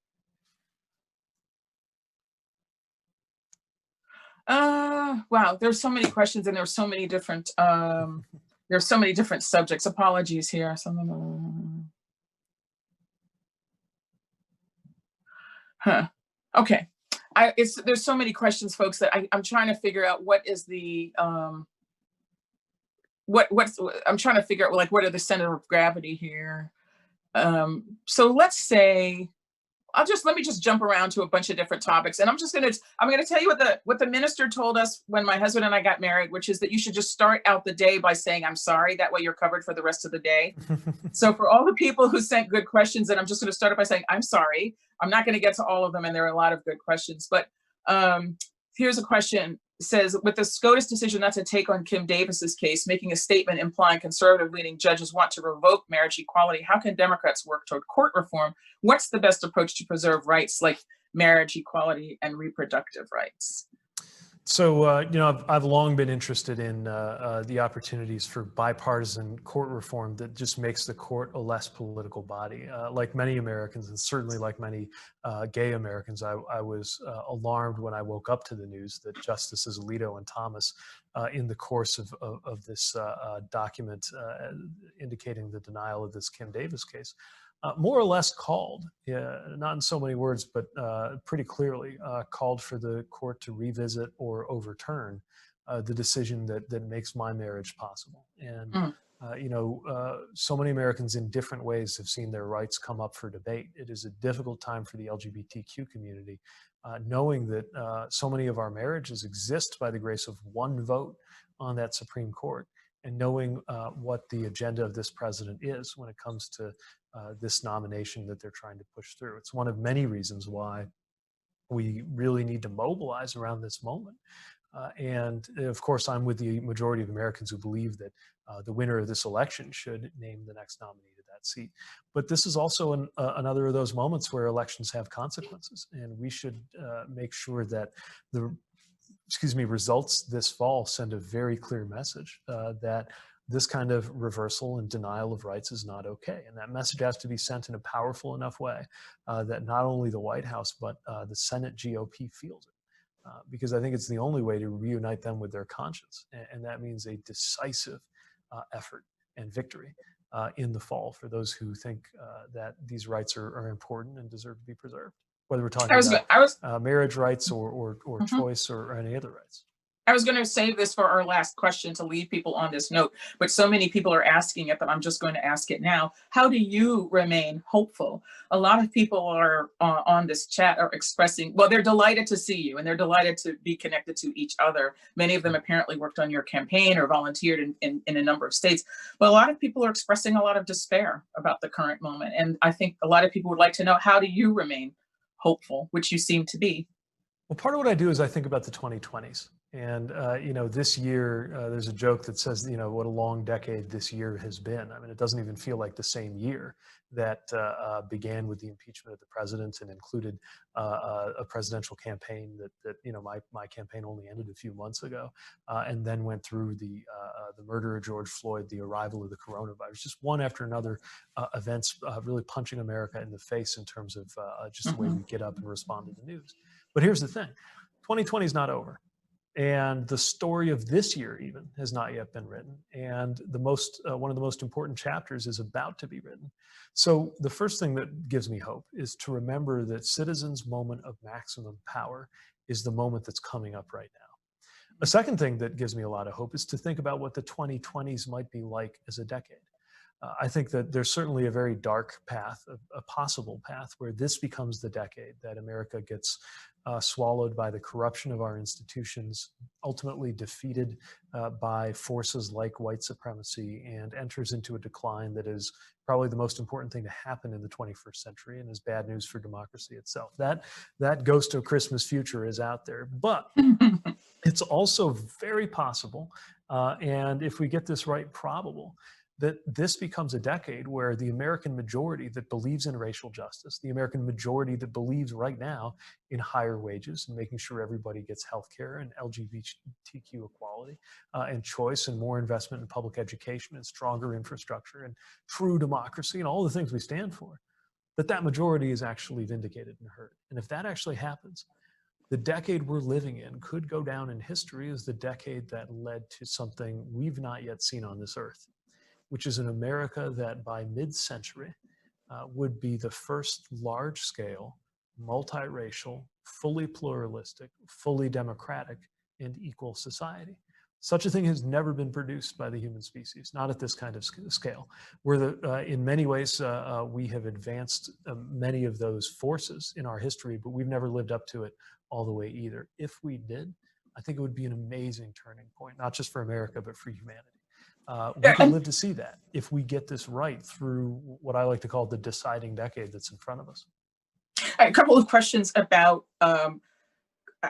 Speaker 2: Wow, there's so many questions and there's so many different subjects. Apologies here. Okay. There's so many questions, folks, that I'm trying to figure out what is the I'm trying to figure out, like, what are the center of gravity here. So let's say let me just jump around to a bunch of different topics, and I'm gonna tell you what the minister told us when my husband and I got married, which is that you should just start out the day by saying I'm sorry. That way you're covered for the rest of the day. So for all the people who sent good questions, and I'm just going to start by saying I'm sorry. I'm not going to get to all of them, and there are a lot of good questions, but here's a question. It says, with the SCOTUS decision not to take on Kim Davis's case, making a statement implying conservative-leaning judges want to revoke marriage equality, how can Democrats work toward court reform? What's the best approach to preserve rights like marriage equality and reproductive rights?
Speaker 3: So, I've long been interested in the opportunities for bipartisan court reform that just makes the court a less political body. Like many Americans, and certainly like many gay Americans, I was alarmed when I woke up to the news that Justices Alito and Thomas, in the course of this document indicating the denial of this Kim Davis case, more or less called, not in so many words, but pretty clearly called for the court to revisit or overturn the decision that makes my marriage possible. And, so many Americans in different ways have seen their rights come up for debate. It is a difficult time for the LGBTQ community, knowing that so many of our marriages exist by the grace of one vote on that Supreme Court, and knowing what the agenda of this president is when it comes to this nomination that they're trying to push through. It's one of many reasons why we really need to mobilize around this moment. And of course, I'm with the majority of Americans who believe that the winner of this election should name the next nominee to that seat. But this is also another of those moments where elections have consequences, and we should make sure that the results this fall send a very clear message that this kind of reversal and denial of rights is not okay. And that message has to be sent in a powerful enough way that not only the White House, but the Senate GOP feels it. Because I think it's the only way to reunite them with their conscience. And that means a decisive effort and victory in the fall for those who think that these rights are important and deserve to be preserved, whether we're talking about marriage rights or choice or any other rights.
Speaker 2: I was going to save this for our last question to leave people on this note, but so many people are asking it that I'm just going to ask it now. How do you remain hopeful? A lot of people are on this chat are expressing, well, they're delighted to see you and they're delighted to be connected to each other. Many of them apparently worked on your campaign or volunteered in a number of states, but a lot of people are expressing a lot of despair about the current moment. And I think a lot of people would like to know, how do you remain hopeful, which you seem to be?
Speaker 3: Well, part of what I do is I think about the 2020s. And, this year, there's a joke that says, what a long decade this year has been. I mean, it doesn't even feel like the same year that began with the impeachment of the president and included a presidential campaign that my campaign only ended a few months ago, and then went through the murder of George Floyd, the arrival of the coronavirus, just one after another events really punching America in the face in terms of just the way we get up and respond to the news. But here's the thing, 2020 is not over. And the story of this year even has not yet been written. And one of the most important chapters is about to be written. So the first thing that gives me hope is to remember that citizens' moment of maximum power is the moment that's coming up right now. A second thing that gives me a lot of hope is to think about what the 2020s might be like as a decade. I think that there's certainly a very dark path, a possible path, where this becomes the decade that America gets swallowed by the corruption of our institutions, ultimately defeated by forces like white supremacy, and enters into a decline that is probably the most important thing to happen in the 21st century and is bad news for democracy itself. That ghost of Christmas future is out there, but it's also very possible, and if we get this right, probable, that this becomes a decade where the American majority that believes in racial justice, the American majority that believes right now in higher wages and making sure everybody gets health care and LGBTQ equality and choice and more investment in public education and stronger infrastructure and true democracy and all the things we stand for, that majority is actually vindicated and heard. And if that actually happens, the decade we're living in could go down in history as the decade that led to something we've not yet seen on this earth, which is an America that by mid-century would be the first large-scale, multiracial, fully pluralistic, fully democratic, and equal society. Such a thing has never been produced by the human species, not at this kind of scale. In many ways, we have advanced many of those forces in our history, but we've never lived up to it all the way either. If we did, I think it would be an amazing turning point, not just for America, but for humanity. We can live to see that if we get this right through what I like to call the deciding decade that's in front of us.
Speaker 2: A couple of questions about, I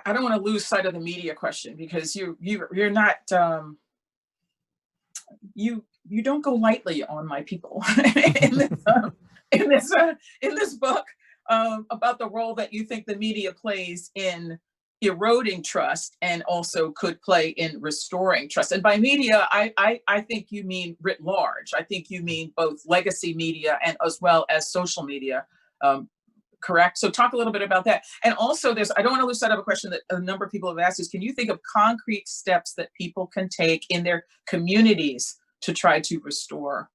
Speaker 2: don't want to lose sight of the media question, because you're not, you don't go lightly on my people in this book about the role that you think the media plays in eroding trust and also could play in restoring trust. And by media, I think you mean writ large. I think you mean both legacy media and as well as social media, correct? So talk a little bit about that. And also I don't want to lose sight of a question that a number of people have asked is, can you think of concrete steps that people can take in their communities to try to restore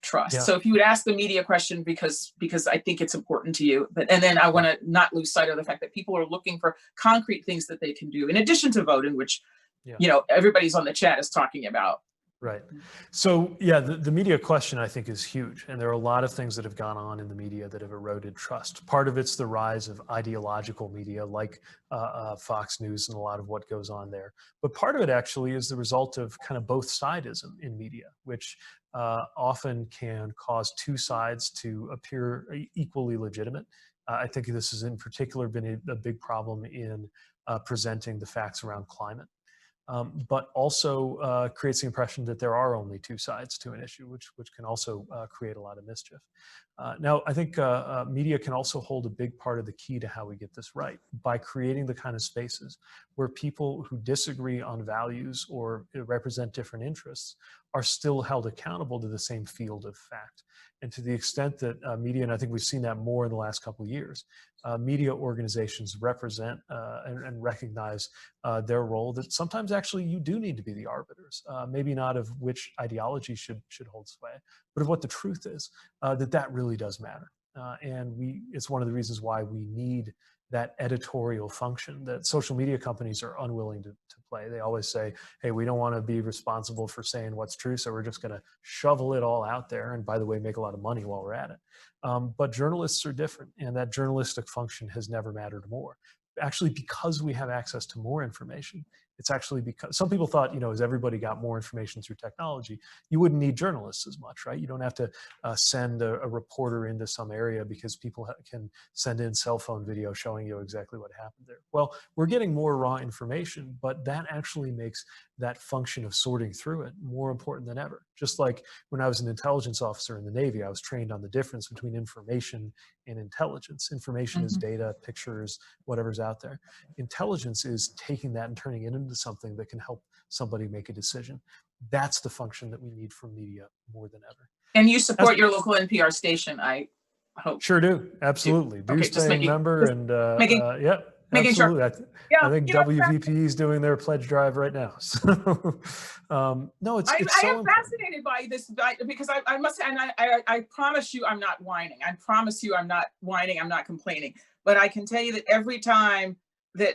Speaker 2: trust?
Speaker 3: Yeah.
Speaker 2: So if you would ask the media question, because I think it's important to you, and then I want to not lose sight of the fact that people are looking for concrete things that they can do in addition to voting, which everybody's on the chat is talking about.
Speaker 3: Right. So yeah, the media question I think is huge, and there are a lot of things that have gone on in the media that have eroded trust. Part of it's the rise of ideological media like Fox News and a lot of what goes on there. But part of it actually is the result of kind of both sidism in media, which often can cause two sides to appear equally legitimate. I think this has in particular been a big problem in presenting the facts around climate. But also creates the impression that there are only two sides to an issue, which can also create a lot of mischief. Now, I think media can also hold a big part of the key to how we get this right by creating the kind of spaces where people who disagree on values or represent different interests are still held accountable to the same field of fact. And to the extent that media, and I think we've seen that more in the last couple of years, media organizations represent and recognize their role, that sometimes actually you do need to be the arbiters, maybe not of which ideology should hold sway, but of what the truth is, that really does matter. And it's one of the reasons why we need that editorial function that social media companies are unwilling to play. They always say, hey, we don't want to be responsible for saying what's true, so we're just going to shovel it all out there, and by the way, make a lot of money while we're at it. But journalists are different, and that journalistic function has never mattered more. Actually, because we have access to more information, it's actually because some people thought, as everybody got more information through technology, you wouldn't need journalists as much, right? You don't have to send a reporter into some area because people can send in cell phone video showing you exactly what happened there. Well, we're getting more raw information, but that actually makes that function of sorting through it more important than ever. Just like when I was an intelligence officer in the Navy, I was trained on the difference between information and intelligence. Information is data, pictures, whatever's out there. Intelligence is taking that and turning it into something that can help somebody make a decision. That's the function that we need from media more than ever.
Speaker 2: And you support your local NPR station, I hope.
Speaker 3: Sure do. Absolutely. Do
Speaker 2: okay,
Speaker 3: stay a member and
Speaker 2: making,
Speaker 3: yep.
Speaker 2: making sure.
Speaker 3: Absolutely.
Speaker 2: Yeah,
Speaker 3: I think WVP is doing their pledge drive right now. So, no, it's
Speaker 2: I
Speaker 3: so
Speaker 2: am
Speaker 3: important.
Speaker 2: fascinated by this because I must, and I promise you I'm not whining. I promise you I'm not whining. I'm not complaining. But I can tell you that every time that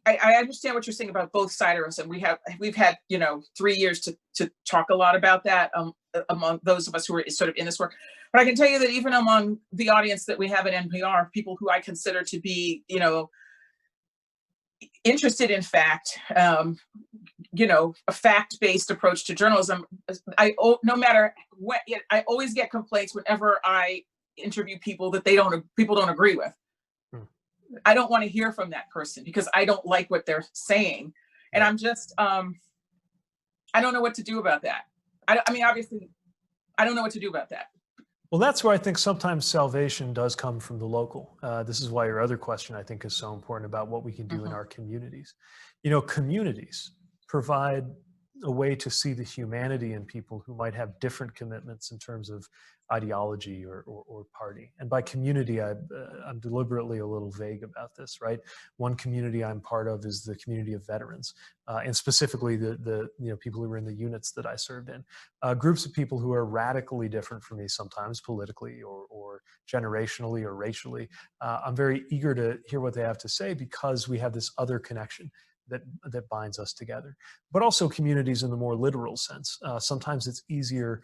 Speaker 2: I understand what you're saying about both sides, and we've had 3 years to talk a lot about that among those of us who are sort of in this work. But I can tell you that even among the audience that we have at NPR, people who I consider to be interested in fact, a fact-based approach to journalism. No matter what, I always get complaints whenever I interview people that people don't agree with. I don't want to hear from that person because I don't like what they're saying. And I'm just, I don't know what to do about that. I mean, obviously, I don't know what to do about that.
Speaker 3: Well, that's where I think sometimes salvation does come from the local. This is why your other question, I think, is so important about what we can do in our communities. Communities provide a way to see the humanity in people who might have different commitments in terms of ideology or party. And by community, I'm deliberately a little vague about this, right? One community I'm part of is the community of veterans, and specifically the people who were in the units that I served in. Groups of people who are radically different from me sometimes politically or generationally or racially. I'm very eager to hear what they have to say because we have this other connection that binds us together, but also communities in the more literal sense. Sometimes it's easier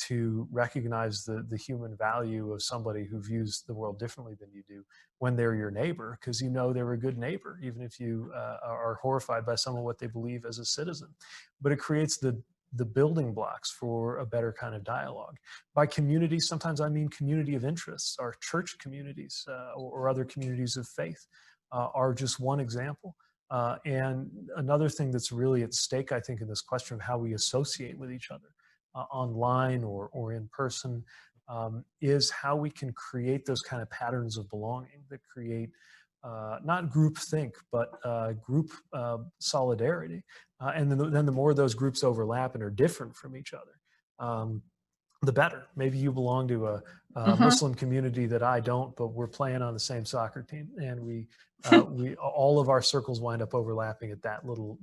Speaker 3: to recognize the human value of somebody who views the world differently than you do when they're your neighbor, because they're a good neighbor, even if you are horrified by some of what they believe as a citizen. But it creates the building blocks for a better kind of dialogue. By community, sometimes I mean community of interests. Our church communities or other communities of faith are just one example. And another thing that's really at stake, I think, in this question of how we associate with each other online or in person is how we can create those kind of patterns of belonging that create not groupthink, but group solidarity. And then the more those groups overlap and are different from each other, the better. Maybe you belong to a Muslim community that I don't, but we're playing on the same soccer team, and we all of our circles wind up overlapping at that little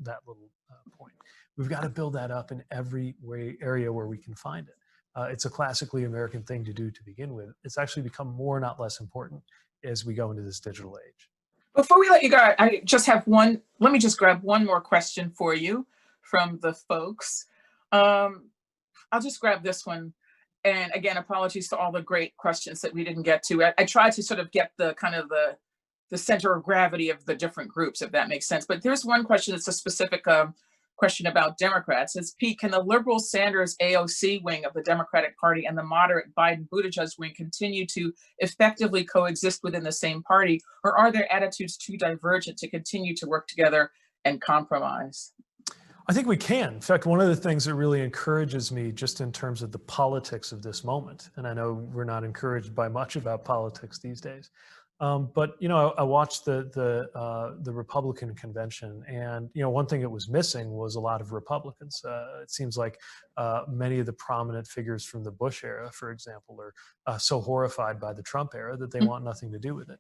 Speaker 3: point. We've got to build that up in every area where we can find it. It's a classically American thing to do to begin with. It's actually become more, not less important as we go into this digital age.
Speaker 2: Before we let you go, I just have one. Let me just grab one more question for you from the folks. I'll just grab this one. And again, apologies to all the great questions that we didn't get to. I tried to sort of get the kind of the center of gravity of the different groups, if that makes sense. But there's one question that's a specific question about Democrats. It's, Pete, can the liberal Sanders AOC wing of the Democratic Party and the moderate Biden Buttigieg wing continue to effectively coexist within the same party? Or are their attitudes too divergent to continue to work together and compromise?
Speaker 3: I think we can. In fact, one of the things that really encourages me just in terms of the politics of this moment, and I know we're not encouraged by much about politics these days, but I watched the Republican convention, and one thing that was missing was a lot of Republicans. It seems like many of the prominent figures from the Bush era, for example, are so horrified by the Trump era that they want nothing to do with it.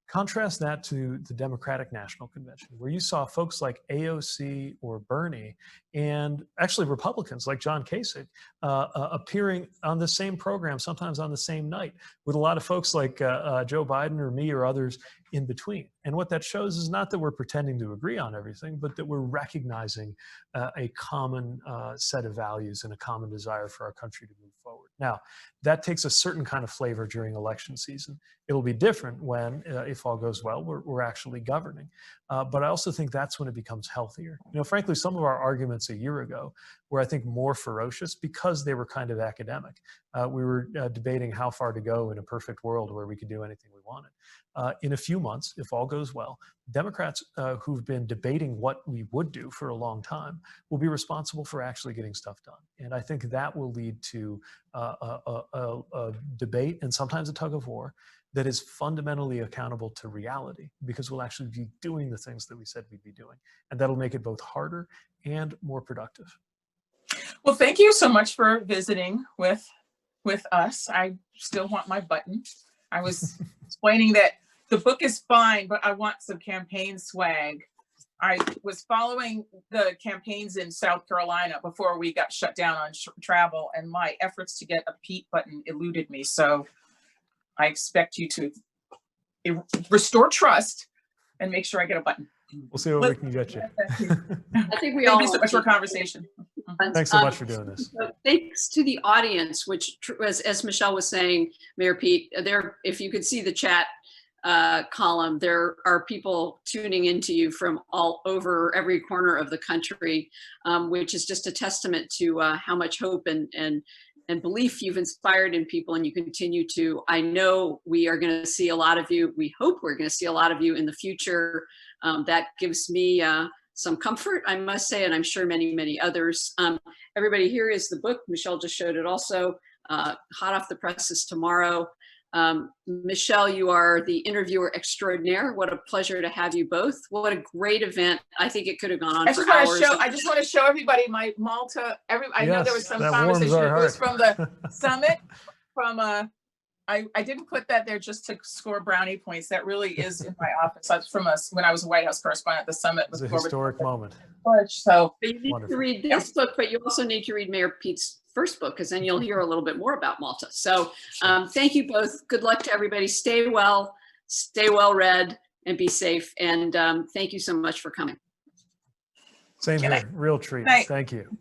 Speaker 3: Contrast that to the Democratic National Convention, where you saw folks like AOC or Bernie, and actually Republicans like John Kasich appearing on the same program, sometimes on the same night, with a lot of folks like Joe Biden or me or others in between. And what that shows is not that we're pretending to agree on everything, but that we're recognizing a common set of values and a common desire for our country to move forward. Now, that takes a certain kind of flavor during election season. It'll be different when, if all goes well, we're actually governing. But I also think that's when it becomes healthier. Frankly, some of our arguments a year ago were, I think, more ferocious because they were kind of academic. We were debating how far to go in a perfect world where we could do anything we wanted. In a few months, if all goes well, Democrats who've been debating what we would do for a long time will be responsible for actually getting stuff done. And I think that will lead to a debate and sometimes a tug of war that is fundamentally accountable to reality, because we'll actually be doing the things that we said we'd be doing. And that'll make it both harder and more productive.
Speaker 2: Well, thank you so much for visiting with us. I still want my button. I was explaining that the book is fine, but I want some campaign swag. I was following the campaigns in South Carolina before we got shut down on travel, and my efforts to get a Pete button eluded me. So I expect you to restore trust and make sure I get a button.
Speaker 3: We'll see what we can get you.
Speaker 1: I think we all.
Speaker 2: Thank you so much for conversation.
Speaker 3: Thanks so much for doing this.
Speaker 1: So thanks to the audience, which, as Michelle was saying, Mayor Pete, there, if you could see the chat column, there are people tuning into you from all over every corner of the country, which is just a testament to how much hope and belief you've inspired in people, and you continue to. I know we are going to see a lot of you. We hope we're going to see a lot of you in the future. That gives me some comfort, I must say, and I'm sure many, many others. Everybody, here is the book. Michelle just showed it also. Hot off the presses tomorrow. Michelle, you are the interviewer extraordinaire. What a pleasure to have you both. What a great event. I think it could have gone on for hours.
Speaker 2: I just want to show everybody my Malta. I know there was some conversation. It was from the summit. I didn't put that there just to score brownie points. That really is in my office. That's from us when I was a White House correspondent at the summit.
Speaker 3: It's a historic moment.
Speaker 2: So
Speaker 1: you need to read this book, but you also need to read Mayor Pete's first book, because then you'll hear a little bit more about Malta. So thank you both. Good luck to everybody. Stay well read, and be safe. And thank you so much for coming.
Speaker 3: Same here. Real treat. Thank you.